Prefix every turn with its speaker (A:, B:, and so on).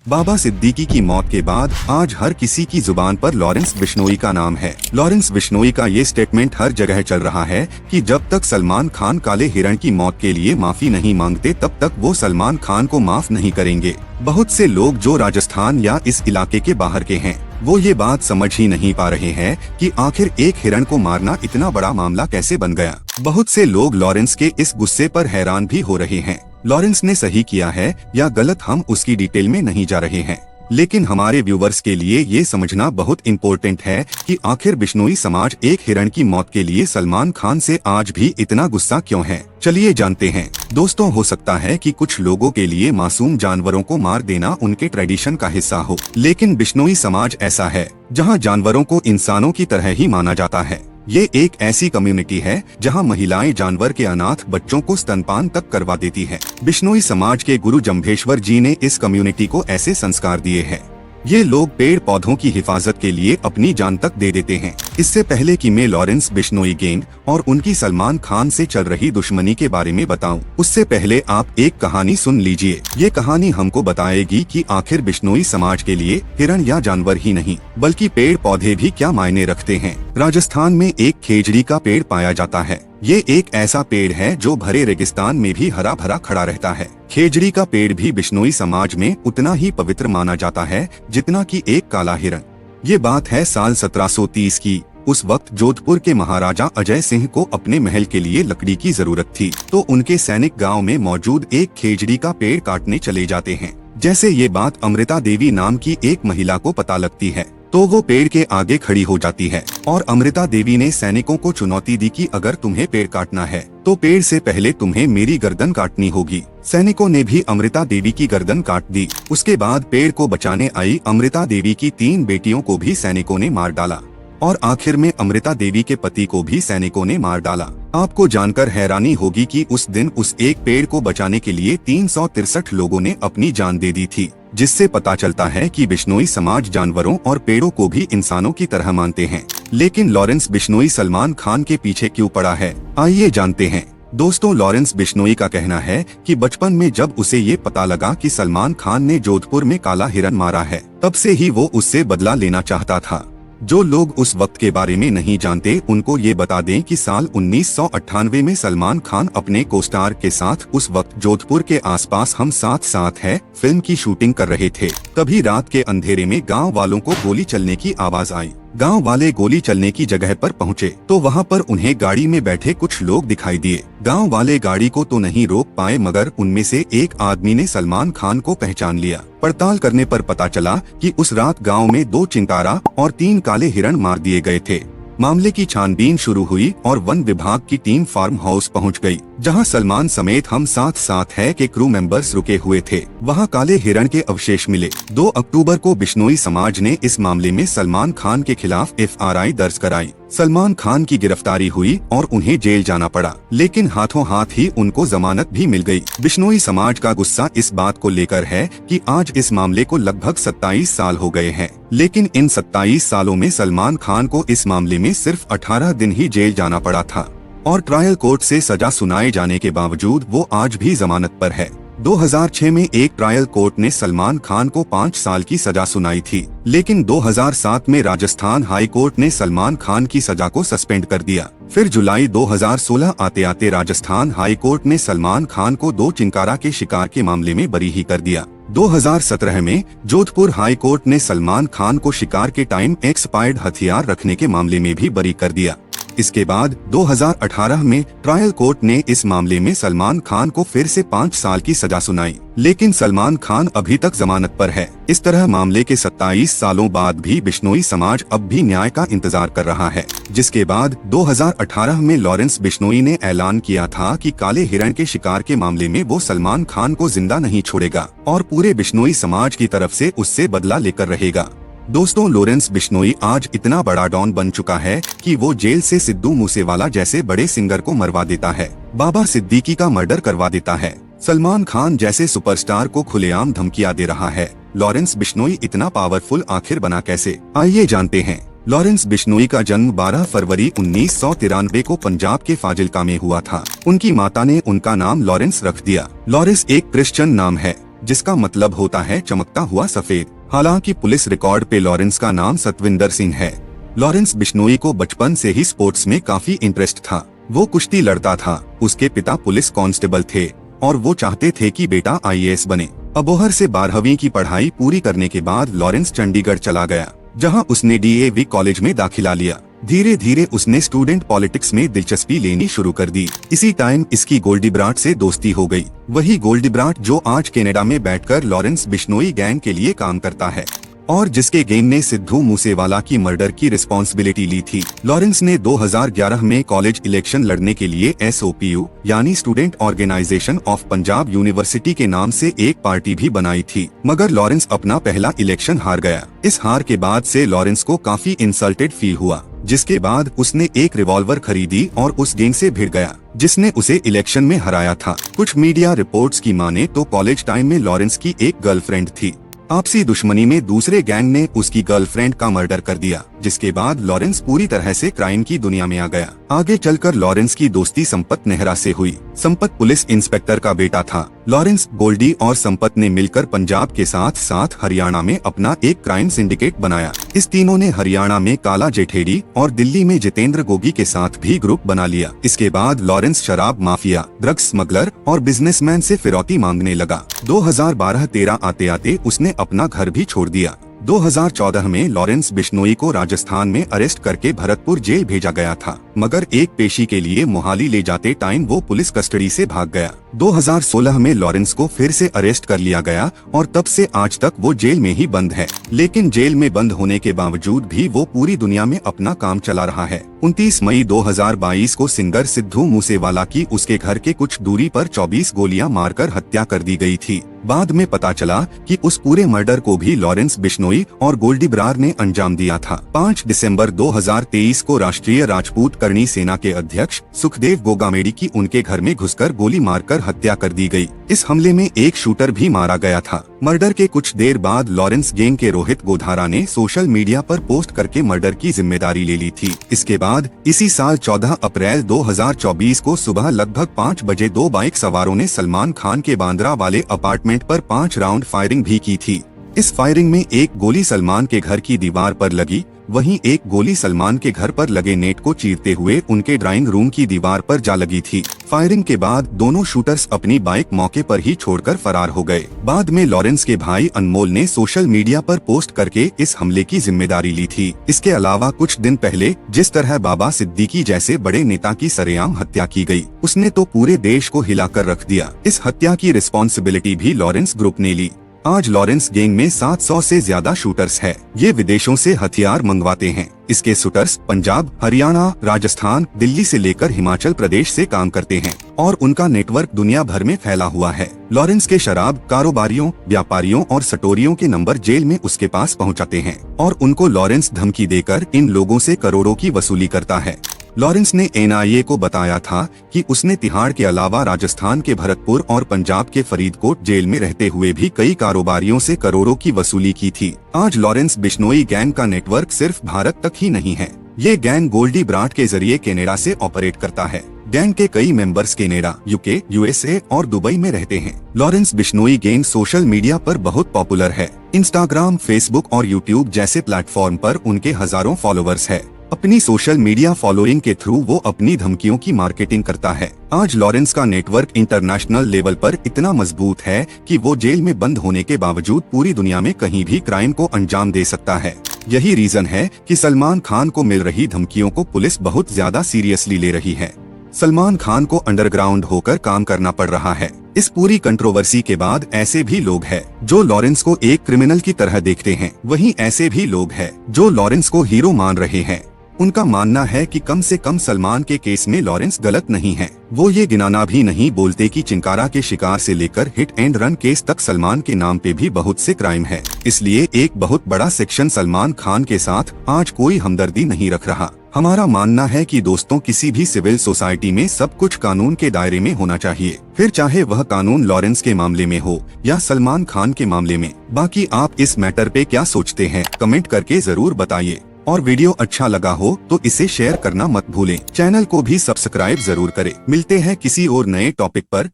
A: बाबा सिद्दीकी की मौत के बाद आज हर किसी की जुबान पर लॉरेंस बिश्नोई का नाम है। लॉरेंस बिश्नोई का ये स्टेटमेंट हर जगह चल रहा है कि जब तक सलमान खान काले हिरण की मौत के लिए माफी नहीं मांगते तब तक वो सलमान खान को माफ नहीं करेंगे। बहुत से लोग जो राजस्थान या इस इलाके के बाहर के हैं वो ये बात समझ ही नहीं पा रहे हैं कि आखिर एक हिरण को मारना इतना बड़ा मामला कैसे बन गया। बहुत से लोग लॉरेंस के इस गुस्से पर हैरान भी हो रहे हैं। लॉरेंस ने सही किया है या गलत, हम उसकी डिटेल में नहीं जा रहे हैं, लेकिन हमारे व्यूवर्स के लिए ये समझना बहुत इम्पोर्टेंट है कि आखिर बिश्नोई समाज एक हिरण की मौत के लिए सलमान खान से आज भी इतना गुस्सा क्यों है। चलिए जानते हैं। दोस्तों, हो सकता है कि कुछ लोगों के लिए मासूम जानवरों को मार देना उनके ट्रेडिशन का हिस्सा हो, लेकिन बिश्नोई समाज ऐसा है जहां जानवरों को इंसानों की तरह ही माना जाता है। ये एक ऐसी कम्युनिटी है जहां महिलाएं जानवर के अनाथ बच्चों को स्तनपान तक करवा देती है। बिश्नोई समाज के गुरु जम्भेश्वर जी ने इस कम्युनिटी को ऐसे संस्कार दिए हैं। ये लोग पेड़ पौधों की हिफाजत के लिए अपनी जान तक दे देते हैं। इससे पहले कि मैं लॉरेंस बिश्नोई गैंग और उनकी सलमान खान से चल रही दुश्मनी के बारे में बताऊं, उससे पहले आप एक कहानी सुन लीजिए। ये कहानी हमको बताएगी कि आखिर बिश्नोई समाज के लिए हिरण या जानवर ही नहीं बल्कि पेड़ पौधे भी क्या मायने रखते हैं। राजस्थान में एक खेजड़ी का पेड़ पाया जाता है। ये एक ऐसा पेड़ है जो भरे रेगिस्तान में भी हरा भरा खड़ा रहता है। खेजड़ी का पेड़ भी बिश्नोई समाज में उतना ही पवित्र माना जाता है जितना कि एक काला हिरण। ये बात है साल 1730 की। उस वक्त जोधपुर के महाराजा अजय सिंह को अपने महल के लिए लकड़ी की जरूरत थी, तो उनके सैनिक गांव में मौजूद एक खेजड़ी का पेड़ काटने चले जाते हैं। जैसे ये बात अमृता देवी नाम की एक महिला को पता लगती है तो वो पेड़ के आगे खड़ी हो जाती है और अमृता देवी ने सैनिकों को चुनौती दी कि अगर तुम्हें पेड़ काटना है तो पेड़ से पहले तुम्हें मेरी गर्दन काटनी होगी। सैनिकों ने भी अमृता देवी की गर्दन काट दी। उसके बाद पेड़ को बचाने आई अमृता देवी की 3 बेटियों को भी सैनिकों ने मार डाला और आखिर में अमृता देवी के पति को भी सैनिकों ने मार डाला। आपको जानकर हैरानी होगी कि उस दिन उस एक पेड़ को बचाने के लिए 363 लोगों ने अपनी जान दे दी थी, जिससे पता चलता है कि बिश्नोई समाज जानवरों और पेड़ों को भी इंसानों की तरह मानते हैं। लेकिन लॉरेंस बिश्नोई सलमान खान के पीछे क्यों पड़ा है, आइए जानते हैं। दोस्तों, लॉरेंस बिश्नोई का कहना है कि बचपन में जब उसे ये पता लगा कि सलमान खान ने जोधपुर में काला हिरण मारा है, तब से ही वो उससे बदला लेना चाहता था। जो लोग उस वक्त के बारे में नहीं जानते उनको ये बता दें कि साल 1998 में सलमान खान अपने कोस्टार के साथ उस वक्त जोधपुर के आसपास हम साथ साथ है फिल्म की शूटिंग कर रहे थे। तभी रात के अंधेरे में गांव वालों को गोली चलने की आवाज आई। गांव वाले गोली चलने की जगह पर पहुंचे तो वहां पर उन्हें गाड़ी में बैठे कुछ लोग दिखाई दिए। गांव वाले गाड़ी को तो नहीं रोक पाए मगर उनमें से एक आदमी ने सलमान खान को पहचान लिया। पड़ताल करने पर पता चला कि उस रात गांव में 2 चिंकारा और 3 काले हिरण मार दिए गए थे। मामले की छानबीन शुरू हुई और वन विभाग की टीम फार्म हाउस पहुंच गई, जहां सलमान समेत हम साथ साथ है के क्रू मेंबर्स रुके हुए थे। वहां काले हिरण के अवशेष मिले। 2 अक्टूबर को बिश्नोई समाज ने इस मामले में सलमान खान के खिलाफ FRI दर्ज कराई। सलमान खान की गिरफ्तारी हुई और उन्हें जेल जाना पड़ा, लेकिन हाथों हाथ ही उनको जमानत भी मिल गई। बिश्नोई समाज का गुस्सा इस बात को लेकर है कि आज इस मामले को लगभग 27 साल हो गए हैं, लेकिन इन 27 सालों में सलमान खान को इस मामले में सिर्फ 18 दिन ही जेल जाना पड़ा था और ट्रायल कोर्ट से सजा सुनाए जाने के बावजूद वो आज भी जमानत पर है। 2006 में एक ट्रायल कोर्ट ने सलमान खान को 5 साल की सजा सुनाई थी, लेकिन 2007 में राजस्थान हाई कोर्ट ने सलमान खान की सजा को सस्पेंड कर दिया। फिर जुलाई 2016 आते आते राजस्थान हाई कोर्ट ने सलमान खान को 2 चिंकारा के शिकार के मामले में बरी ही कर दिया। 2017 में जोधपुर हाई कोर्ट ने सलमान खान को शिकार के टाइम एक्सपायर्ड हथियार रखने के मामले में भी बरी कर दिया। इसके बाद 2018 में ट्रायल कोर्ट ने इस मामले में सलमान खान को फिर से 5 साल की सजा सुनाई, लेकिन सलमान खान अभी तक जमानत पर है। इस तरह मामले के 27 सालों बाद भी बिश्नोई समाज अब भी न्याय का इंतजार कर रहा है, जिसके बाद 2018 में लॉरेंस बिश्नोई ने ऐलान किया था कि काले हिरण के शिकार के मामले में वो सलमान खान को जिंदा नहीं छोड़ेगा और पूरे बिश्नोई समाज की तरफ से उससे बदला लेकर रहेगा। दोस्तों, लॉरेंस बिश्नोई आज इतना बड़ा डॉन बन चुका है कि वो जेल से सिद्धू मूसेवाला जैसे बड़े सिंगर को मरवा देता है, बाबा सिद्दीकी का मर्डर करवा देता है, सलमान खान जैसे सुपरस्टार को खुलेआम धमकियां दे रहा है। लॉरेंस बिश्नोई इतना पावरफुल आखिर बना कैसे, आइए जानते हैं। लॉरेंस बिश्नोई का जन्म 12 फरवरी 1993 को पंजाब के फाजिल्का में हुआ था। उनकी माता ने उनका नाम लॉरेंस रख दिया। लॉरेंस एक क्रिश्चियन नाम है। जिसका मतलब होता है चमकता हुआ सफेद। हालांकि पुलिस रिकॉर्ड पे लॉरेंस का नाम सतविंदर सिंह है। लॉरेंस बिश्नोई को बचपन से ही स्पोर्ट्स में काफी इंटरेस्ट था। वो कुश्ती लड़ता था। उसके पिता पुलिस कांस्टेबल थे और वो चाहते थे कि बेटा IAS बने। अबोहर से 12वीं की पढ़ाई पूरी करने के बाद लॉरेंस चंडीगढ़ चला गया, जहां उसने DAV कॉलेज में दाखिला लिया। धीरे धीरे उसने स्टूडेंट पॉलिटिक्स में दिलचस्पी लेनी शुरू कर दी। इसी टाइम इसकी गोल्डी ब्राट से दोस्ती हो गई। वही गोल्डी ब्राट जो आज कनाडा में बैठकर लॉरेंस बिश्नोई गैंग के लिए काम करता है और जिसके गैंग ने सिद्धू मूसेवाला की मर्डर की रिस्पॉन्सिबिलिटी ली थी। लॉरेंस ने 2011 में कॉलेज इलेक्शन लड़ने के लिए SOPU यानी student organisation of Panjab University के नाम से एक पार्टी भी बनाई थी, मगर लॉरेंस अपना पहला इलेक्शन हार गया। इस हार के बाद से लॉरेंस को काफी इंसल्टेड फील हुआ, जिसके बाद उसने एक रिवॉल्वर खरीदी और उस गैंग से भिड़ गया जिसने उसे इलेक्शन में हराया था। कुछ मीडिया रिपोर्ट्स की माने तो कॉलेज टाइम में लॉरेंस की एक गर्लफ्रेंड थी। आपसी दुश्मनी में दूसरे गैंग ने उसकी गर्लफ्रेंड का मर्डर कर दिया, जिसके बाद लॉरेंस पूरी तरह से क्राइम की दुनिया में आ गया। आगे चलकर लॉरेंस की दोस्ती संपत नेहरा से हुई। संपत पुलिस इंस्पेक्टर का बेटा था। लॉरेंस, गोल्डी और संपत ने मिलकर पंजाब के साथ साथ हरियाणा में अपना एक क्राइम सिंडिकेट बनाया। इस तीनों ने हरियाणा में काला जेठेड़ी और दिल्ली में जितेंद्र गोगी के साथ भी ग्रुप बना लिया। इसके बाद लॉरेंस शराब माफिया, ड्रग्स स्मगलर और बिजनेसमैन से फिरौती मांगने लगा। 2012-13 आते आते उसने अपना घर भी छोड़ दिया। 2014 में लॉरेंस बिश्नोई को राजस्थान में अरेस्ट करके भरतपुर जेल भेजा गया था, मगर एक पेशी के लिए मोहाली ले जाते टाइम वो पुलिस कस्टडी से भाग गया। 2016 में लॉरेंस को फिर से अरेस्ट कर लिया गया और तब से आज तक वो जेल में ही बंद है। लेकिन जेल में बंद होने के बावजूद भी वो पूरी दुनिया में अपना काम चला रहा है। 29 मई 2022 को सिंगर सिद्धू मूसेवाला की उसके घर के कुछ दूरी पर 24 गोलियां मारकर हत्या कर दी गई थी। बाद में पता चला कि उस पूरे मर्डर को भी लॉरेंस बिश्नोई और गोल्डी ब्रार ने अंजाम दिया था। 5 दिसंबर 2023 को राष्ट्रीय राजपूत करणी सेना के अध्यक्ष सुखदेव गोगामेडी की उनके घर में घुसकर गोली मारकर हत्या कर दी गई। इस हमले में एक शूटर भी मारा गया था। मर्डर के कुछ देर बाद लॉरेंस गैंग के रोहित गोधारा ने सोशल मीडिया पर पोस्ट करके मर्डर की जिम्मेदारी ले ली थी। इसके बाद इसी साल 14 अप्रैल 2024 को सुबह लगभग 5 बजे 2 बाइक सवारों ने सलमान खान के बांद्रा वाले अपार्टमेंट पर 5 राउंड फायरिंग भी की थी। इस फायरिंग में एक गोली सलमान के घर की दीवार पर लगी, वहीं एक गोली सलमान के घर पर लगे नेट को चीरते हुए उनके ड्राइंग रूम की दीवार पर जा लगी थी। फायरिंग के बाद दोनों शूटर्स अपनी बाइक मौके पर ही छोड़कर फरार हो गए। बाद में लॉरेंस के भाई अनमोल ने सोशल मीडिया पर पोस्ट करके इस हमले की जिम्मेदारी ली थी। इसके अलावा कुछ दिन पहले जिस तरह बाबा सिद्दीकी जैसे बड़े नेता की सरेआम हत्या की गई, उसने तो पूरे देश को हिलाकर रख दिया। इस हत्या की रिस्पॉन्सिबिलिटी भी लॉरेंस ग्रुप ने ली। आज लॉरेंस गैंग में 700 से ज्यादा शूटर्स है। ये विदेशों से हथियार मंगवाते हैं। इसके शूटर्स पंजाब, हरियाणा, राजस्थान, दिल्ली से लेकर हिमाचल प्रदेश से काम करते हैं और उनका नेटवर्क दुनिया भर में फैला हुआ है। लॉरेंस के शराब कारोबारियों, व्यापारियों और सटोरियों के नंबर जेल में उसके पास पहुंचाते हैं और उनको लॉरेंस धमकी देकर इन लोगों से करोड़ों की वसूली करता है। लॉरेंस ने NIA को बताया था कि उसने तिहाड़ के अलावा राजस्थान के भरतपुर और पंजाब के फरीदकोट जेल में रहते हुए भी कई कारोबारियों से करोड़ों की वसूली की थी। आज लॉरेंस बिश्नोई गैंग का नेटवर्क सिर्फ भारत तक ही नहीं है। ये गैंग गोल्डी ब्राट के जरिए कनाडा से ऑपरेट करता है। गैंग के कई मेंबर्स कनाडा, UK, USA और दुबई में रहते हैं। Lawrence Bishnoi gang social media पर बहुत पॉपुलर है। इंस्टाग्राम, फेसबुक और यूट्यूब जैसे प्लेटफॉर्म पर उनके हजारों फॉलोअर्स है। अपनी सोशल मीडिया फॉलोइंग के थ्रू वो अपनी धमकियों की मार्केटिंग करता है। आज लॉरेंस का नेटवर्क इंटरनेशनल लेवल पर इतना मजबूत है कि वो जेल में बंद होने के बावजूद पूरी दुनिया में कहीं भी क्राइम को अंजाम दे सकता है। यही रीजन है कि सलमान खान को मिल रही धमकियों को पुलिस बहुत ज्यादा सीरियसली ले रही है। सलमान खान को अंडरग्राउंड होकर काम करना पड़ रहा है। इस पूरी कंट्रोवर्सी के बाद ऐसे भी लोग हैं जो लॉरेंस को एक क्रिमिनल की तरह देखते हैं, वहीं ऐसे भी लोग हैं जो लॉरेंस को हीरो मान रहे हैं। उनका मानना है कि कम से कम सलमान के केस में लॉरेंस गलत नहीं है। वो ये गिनाना भी नहीं बोलते कि चिंकारा के शिकार से लेकर हिट एंड रन केस तक सलमान के नाम पे भी बहुत से क्राइम है। इसलिए एक बहुत बड़ा सेक्शन सलमान खान के साथ आज कोई हमदर्दी नहीं रख रहा। हमारा मानना है कि दोस्तों, किसी भी सिविल सोसाइटी में सब कुछ कानून के दायरे में होना चाहिए, फिर चाहे वह कानून लॉरेंस के मामले में हो या सलमान खान के मामले में। बाकी आप इस मैटर पे क्या सोचते हैं, कमेंट करके जरूर बताइए। और वीडियो अच्छा लगा हो तो इसे शेयर करना मत भूलें। चैनल को भी सब्सक्राइब जरूर करें। मिलते हैं किसी और नए टॉपिक पर।